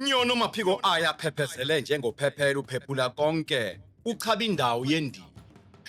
Nyono maphiko aya phephezele njengophephela uphephula konke uchaba indawo yendini.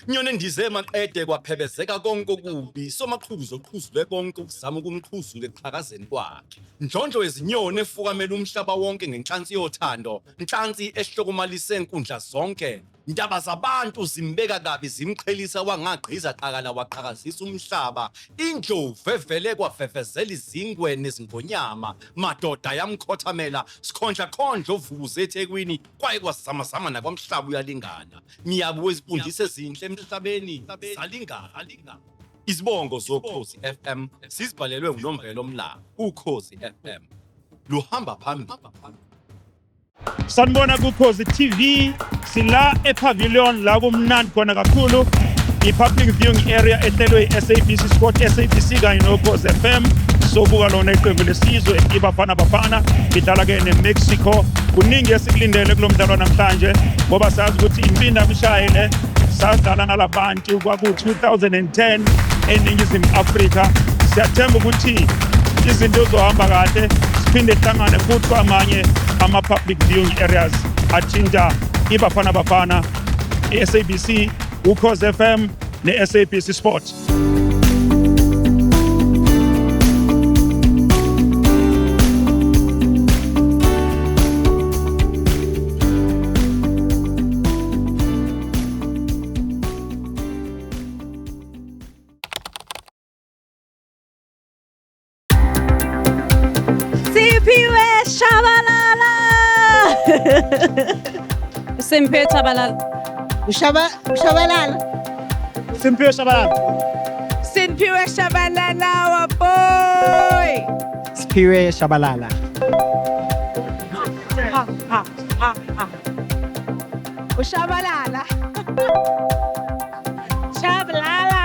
Nyono endize maqede kwaphebezeka konke okubi somaqhuzu oqhuzule konke ukuzama ukumqhuzula eqhakazeni kwakhe. Ndlondlo wezinyoni efukamela umhlaba wonke ngenhlansi yothando, inhlansi ehlokomalise enkundla zonke. Indaba zabantu zimbeka kabi zimqhelisa wangaqhiza qakala waqhakazisa umhlaba. Indlovu evele kwafefezela izingwe nezingonyama. Madoda yamkhothamela sikhonja khonja ovuze eThekwini kwaye kwasizamazama nakwamhlaba uyalingana. Miyabu wezifundise ezinhle emhlabeni salingana. Izibongo zokhozi FM sizibhalelwe nguNomvelo Mlaba. Ukhozi FM luhamba phambili. Sanibona kuKhozi TV sila ePavilion la kumnandi khona kakhulu i-public viewing area ehlelwe i-SABC Sport SABC kanye noKhozi FM sobuka lona iqembu lesizwe iBafana Bafana lidlala ke neMexico. Kuningi esikulindele kulomdlalo namhlanje ngoba sazi ukuthi impinda mshayele sadlala nalabantu kwaku-2010 eNingizimu Afrika. Siyathemba ukuthi izinto zohamba kahle siphinde hlangane futhi kwamanye ama-public viewing areas athinta iBafana Bafana, i-SABC, uKhozi FM ne-SABC Sport. Simphiwe Shabalala. Ushabalala. Simphiwe Shabalala. Simphiwe Shabalala, our boy. Simphiwe Shabalala. Ushabalala. Shabalala.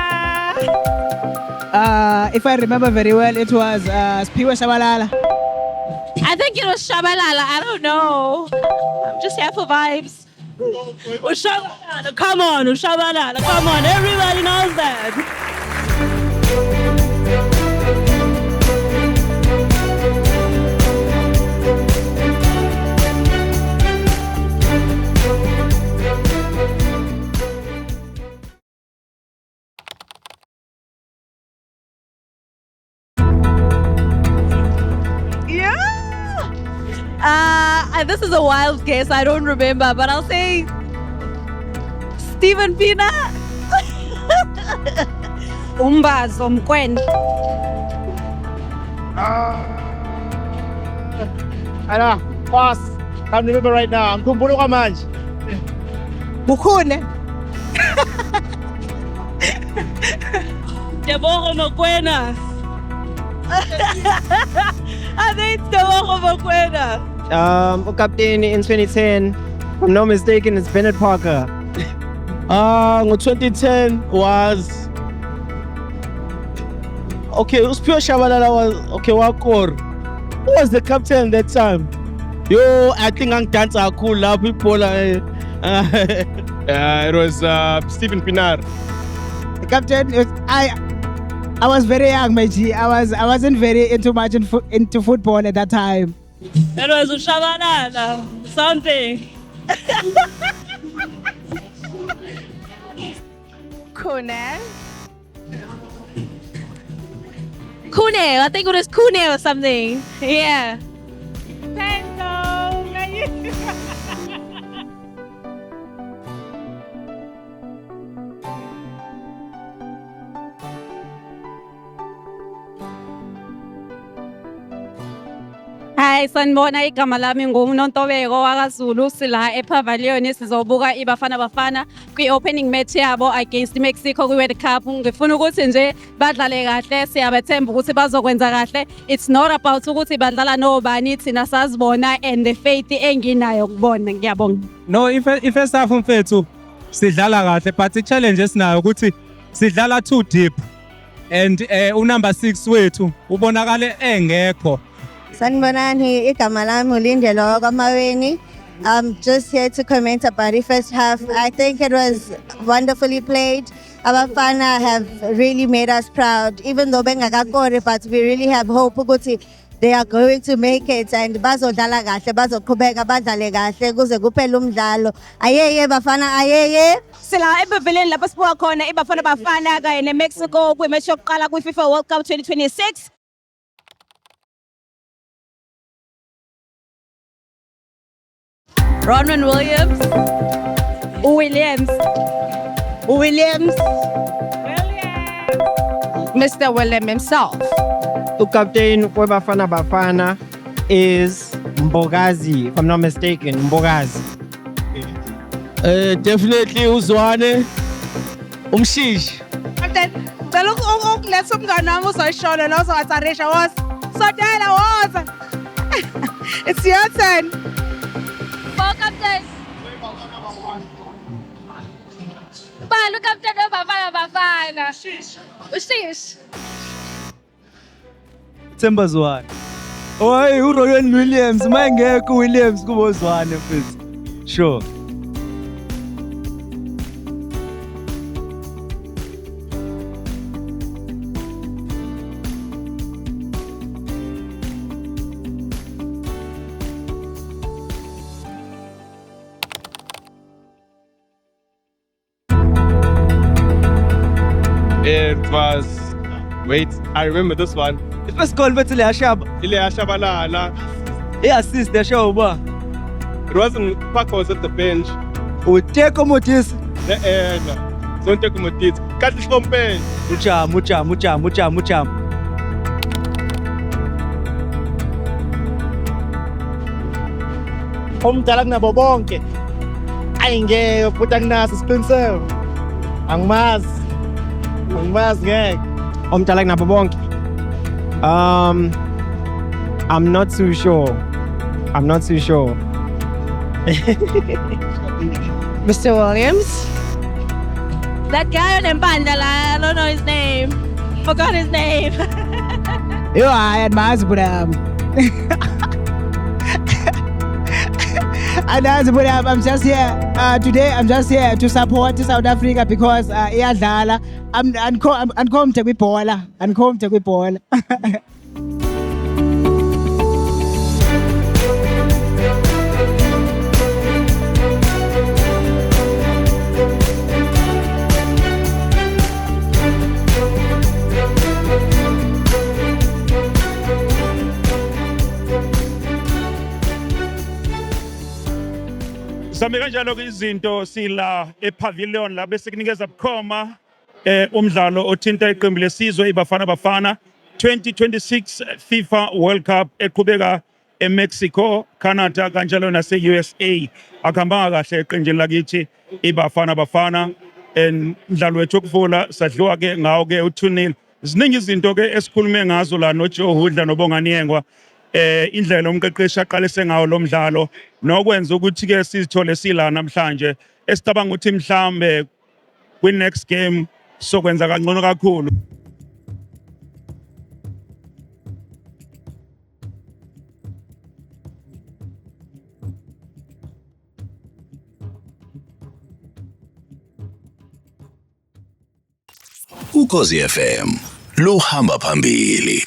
If I remember very well, it was Simphiwe Shabalala. I think it was Shabalala. I don't know. I'm just here for vibes. Ushabalala, come on, Ushabalala, come on. Everybody knows that. This is a wild guess. I don't remember, but I'll say Steven Pienaar. Umbazo Mkwena. I know, pass. Can't remember right now. I'm kumbuluka manje. Bukhune. Tebogo Mokoena. I think it's Tebogo Mokoena. Captain in 2010, if I'm not mistaken, it's Bennett Parker. 2010 was Usphiwe Shabalala was Wakor. Who was the captain that time? Yo, I think I'm dancing cool now. People. It was Steven Pienaar. The captain, I was very young, my G. I wasn't very into football at that time. It was Ushabalala, something. Kune, I think it was Kune or something. Yeah. Hi, sanibona igama lami nguNontobeko wakaZulu sila ePavilion sizobuka iBafana Bafana kwi-opening match yabo against Mexico kwi-World Cup. Ngifuna ukuthi nje badlale kahle, siyabethemba ukuthi bazokwenza kahle. It's not about ukuthi badlala nobani, thina sazibona and the faith enginayo kubona. Ngiyabonga. No, if staff mfethu sidlala kahle, but the challenge esinayo ukuthi sidlala too deep and unumber 6 wethu ubonakale engekho. Sanibonani, igama lami uLindelo Kamaweni. I'm just here to comment about the first half. I think it was wonderfully played. Abafana have really made us proud, even though bengakakore, but we really have hope ukuthi they are going to make it and bazodlala kahle bazoqhubeka badlale kahle kuze kuphele umdlalo. Ayeye bafana ayeye. Sila ePavilion lapho sibuka khona iBafana Bafana kanye neMexico kwimatch yokuqala kwiFIFA World Cup 2026. Ronwen Williams. Williams. Mr. William himself. The captain of Bafana Bafana is Mbogazi, if I'm not mistaken. Mbogazi. Definitely Uzwane. Umshish. Captain, ngicela ukuletha umngane wami uzoyishona lo uzowatharisha was. Sodela was. It's your turn. Go captain. Balo captain of Bafana Bafana. Ushish. Themba Zwane. Oy, uRowan Williams, mangekho Williams kubo Zwane mfethu. Sure. It was, wait, I remember this one. It was called Betile Ashaba. Ile Shabalala. Assist the show ba. It wasn't, Paco was at the bench. Uteko Motis. Don't take Motit. Katlish Pompe. Mucha. Umdala kunabo bonke. Ayingeke futhi anginaso isiqiniseko. Angimazi ngeke. Omdala kunabo bonke. I'm not too sure. Mr. Williams. That guy on Mbandala, I don't know his name. Forgot his name. Yo, I admire, but I'm just here today. I'm just here to support South Africa because iyadlala. Ankomte kwibhola. Sami kanjalo izinto sila ePavilion la bese kunikeza bukhoma umdlalo othinta iqembu lesizwe iBafana Bafana 2026 FIFA World Cup eqhubeka eMexico, Canada kanjalo nase USA. Akuhambanga kahle eqenjini lakithi iBafana Bafana umdlalo wethu okuvula sadliwa ke ngawo ke u2-0. Ziningi izinto ke esikhulume ngazo la noJoe Hudla noBonganiyengwa indlela umqeqeshi aqalise ngawo lo mdlalo nokwenza ukuthi ke sizithole sila namhlanje esicabanga ukuthi mhlambe kwi next game sokwenza kangcono kakhulu. Ukhozi FM luhamba phambili.